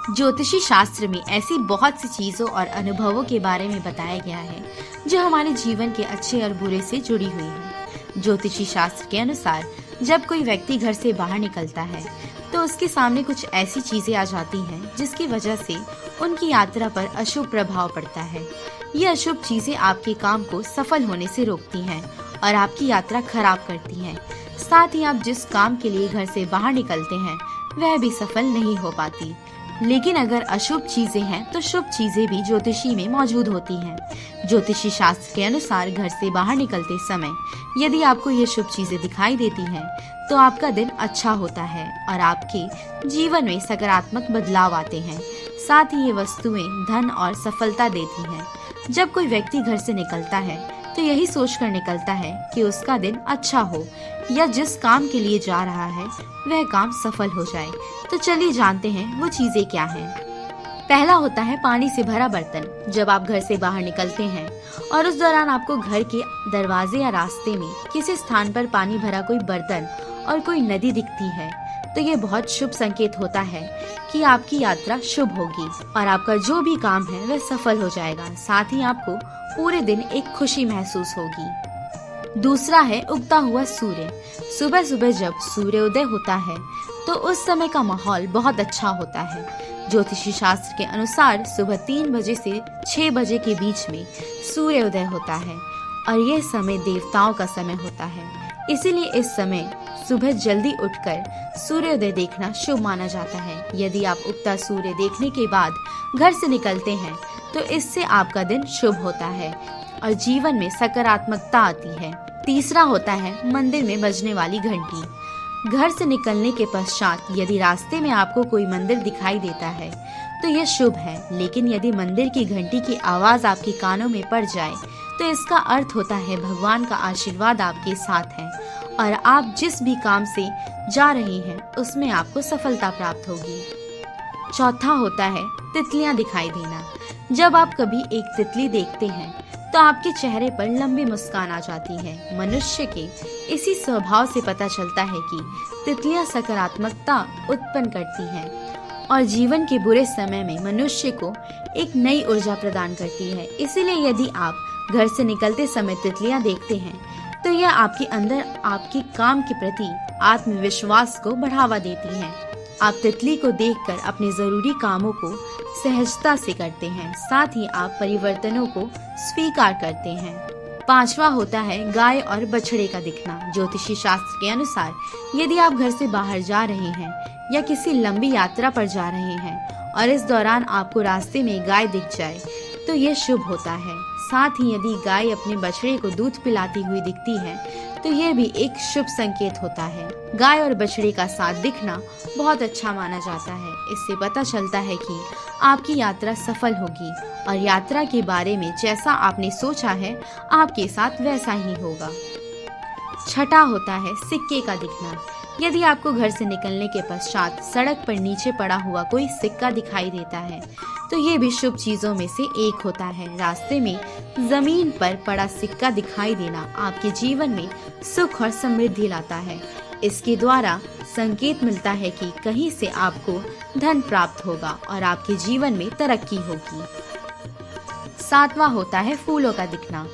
ज्योतिषी शास्त्र में ऐसी बहुत सी चीजों और अनुभवों के बारे में बताया गया है जो हमारे जीवन के अच्छे और बुरे से जुड़ी हुई है। ज्योतिषी शास्त्र के अनुसार जब कोई व्यक्ति घर से बाहर निकलता है तो उसके सामने कुछ ऐसी चीजें आ जाती हैं जिसकी वजह से उनकी यात्रा पर अशुभ प्रभाव पड़ता है। ये अशुभ चीजें आपके काम को सफल होने से रोकती हैं और आपकी यात्रा खराब करती हैं। साथ ही आप जिस काम के लिए घर से बाहर निकलते हैं वह भी सफल नहीं हो पाती। लेकिन अगर अशुभ चीजें हैं तो शुभ चीजें भी ज्योतिषी में मौजूद होती हैं। ज्योतिषी शास्त्र के अनुसार घर से बाहर निकलते समय यदि आपको ये शुभ चीजें दिखाई देती हैं तो आपका दिन अच्छा होता है और आपके जीवन में सकारात्मक बदलाव आते हैं। साथ ही ये वस्तुएं धन और सफलता देती हैं। जब कोई व्यक्ति घर से निकलता है तो यही सोचकर निकलता है कि उसका दिन अच्छा हो या जिस काम के लिए जा रहा है वह काम सफल हो जाए। तो चलिए जानते हैं वो चीजें क्या हैं। पहला होता है पानी से भरा बर्तन। जब आप घर से बाहर निकलते हैं और उस दौरान आपको घर के दरवाजे या रास्ते में किसी स्थान पर पानी भरा कोई बर्तन और कोई नदी दिखती है तो ये बहुत शुभ संकेत होता है कि आपकी यात्रा शुभ होगी और आपका जो भी काम है वह सफल हो जाएगा। साथ ही आपको पूरे दिन एक खुशी महसूस होगी। दूसरा है उगता हुआ सूर्य। सुबह सुबह जब सूर्योदय होता है तो उस समय का माहौल बहुत अच्छा होता है। ज्योतिषी शास्त्र के अनुसार सुबह 3 बजे से 6 बजे के बीच में सूर्योदय होता है और यह समय देवताओं का समय होता है। इसीलिए इस समय सुबह जल्दी उठकर सूर्योदय देखना शुभ माना जाता है। यदि आप उगता सूर्य देखने के बाद घर से निकलते हैं तो इससे आपका दिन शुभ होता है और जीवन में सकारात्मकता आती है। तीसरा होता है मंदिर में बजने वाली घंटी। घर से निकलने के पश्चात यदि रास्ते में आपको कोई मंदिर दिखाई देता है तो यह शुभ है। लेकिन यदि मंदिर की घंटी की आवाज आपके कानों में पड़ जाए तो इसका अर्थ होता है भगवान का आशीर्वाद आपके साथ है और आप जिस भी काम से जा रहे हैं उसमें आपको सफलता प्राप्त होगी। चौथा होता है तितलियां दिखाई देना। जब आप कभी एक तितली देखते हैं तो आपके चेहरे पर लंबी मुस्कान आ जाती है। मनुष्य के इसी स्वभाव से पता चलता है कि तितलियां सकारात्मकता उत्पन्न करती हैं और जीवन के बुरे समय में मनुष्य को एक नई ऊर्जा प्रदान करती है। इसीलिए यदि आप घर से निकलते समय तितलियां देखते हैं तो यह आपके अंदर आपके काम के प्रति आत्मविश्वास को बढ़ावा देती है। आप तितली को देखकर अपने जरूरी कामों को सहजता से करते हैं। साथ ही आप परिवर्तनों को स्वीकार करते हैं। पांचवा होता है गाय और बछड़े का दिखना। ज्योतिषी शास्त्र के अनुसार यदि आप घर से बाहर जा रहे हैं या किसी लंबी यात्रा पर जा रहे हैं और इस दौरान आपको रास्ते में गाय दिख जाए तो यह शुभ होता है। साथ ही यदि गाय अपने बछड़े को दूध पिलाती हुई दिखती है तो यह भी एक शुभ संकेत होता है। गाय और बछड़े का साथ दिखना बहुत अच्छा माना जाता है। इससे पता चलता है कि आपकी यात्रा सफल होगी और यात्रा के बारे में जैसा आपने सोचा है आपके साथ वैसा ही होगा। छठा होता है सिक्के का दिखना। यदि आपको घर से निकलने के पश्चात सड़क पर नीचे पड़ा हुआ कोई सिक्का दिखाई देता है तो ये भी शुभ चीजों में से एक होता है। रास्ते में जमीन पर पड़ा सिक्का दिखाई देना आपके जीवन में सुख और समृद्धि लाता है। इसके द्वारा संकेत मिलता है कि कहीं से आपको धन प्राप्त होगा और आपके जीवन में तरक्की होगी। सातवां होता है फूलों का दिखना।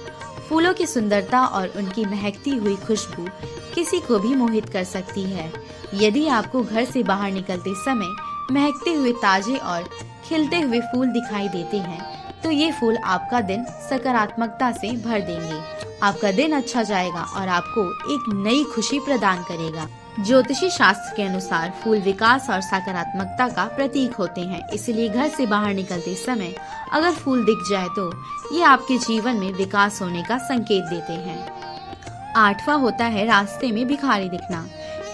फूलों की सुंदरता और उनकी महकती हुई खुशबू किसी को भी मोहित कर सकती है। यदि आपको घर से बाहर निकलते समय महकते हुए ताजे और खिलते हुए फूल दिखाई देते हैं तो ये फूल आपका दिन सकारात्मकता से भर देंगे। आपका दिन अच्छा जाएगा और आपको एक नई खुशी प्रदान करेगा। ज्योतिषी शास्त्र के अनुसार फूल विकास और सकारात्मकता का प्रतीक होते हैं। इसलिए घर से बाहर निकलते समय अगर फूल दिख जाए तो ये आपके जीवन में विकास होने का संकेत देते हैं। आठवां होता है रास्ते में भिखारी दिखना।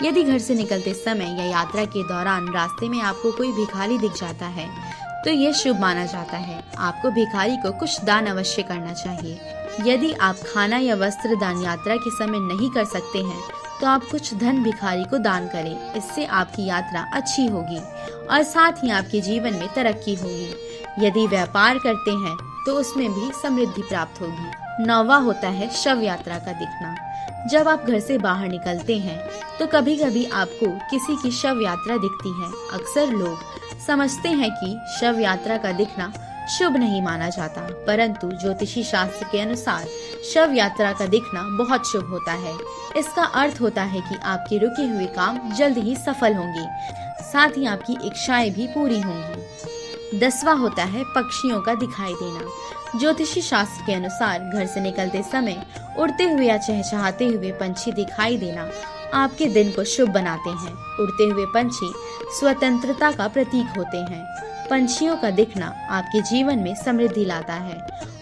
यदि घर से निकलते समय या यात्रा के दौरान रास्ते में आपको कोई भिखारी दिख जाता है तो ये शुभ माना जाता है। आपको भिखारी को कुछ दान अवश्य करना चाहिए। यदि आप खाना या वस्त्र दान यात्रा के समय नहीं कर सकते हैं तो आप कुछ धन भिखारी को दान करें। इससे आपकी यात्रा अच्छी होगी और साथ ही आपके जीवन में तरक्की होगी। यदि व्यापार करते हैं तो उसमें भी समृद्धि प्राप्त होगी। नौवां होता है शव यात्रा का दिखना। जब आप घर से बाहर निकलते हैं तो कभी कभी आपको किसी की शव यात्रा दिखती है। अक्सर लोग समझते हैं कि शव यात्रा का दिखना शुभ नहीं माना जाता, परंतु ज्योतिषी शास्त्र के अनुसार शव यात्रा का दिखना बहुत शुभ होता है। इसका अर्थ होता है कि आपके रुके हुए काम जल्द ही सफल होंगे, साथ ही आपकी इच्छाएं भी पूरी होंगी। 10वां होता है पक्षियों का दिखाई देना। ज्योतिषी शास्त्र के अनुसार घर से निकलते समय उड़ते हुए या चहचहाते हुए पंछी दिखाई देना आपके दिन को शुभ बनाते हैं। उड़ते हुए पंछी स्वतंत्रता का प्रतीक होते हैं। पंछियों का दिखना आपके जीवन में समृद्धि लाता है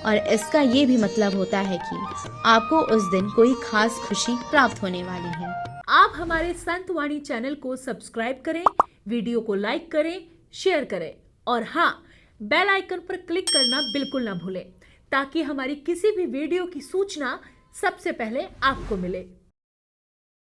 और इसका ये भी मतलब होता है कि आपको उस दिन कोई खास खुशी प्राप्त होने वाली है। आप हमारे संत वाणी चैनल को सब्सक्राइब करें, वीडियो को लाइक करें, शेयर करें और हाँ, बेल आइकन पर क्लिक करना बिल्कुल ना भूलें ताकि हमारी किसी भी वीडियो की सूचना सबसे पहले आपको मिले।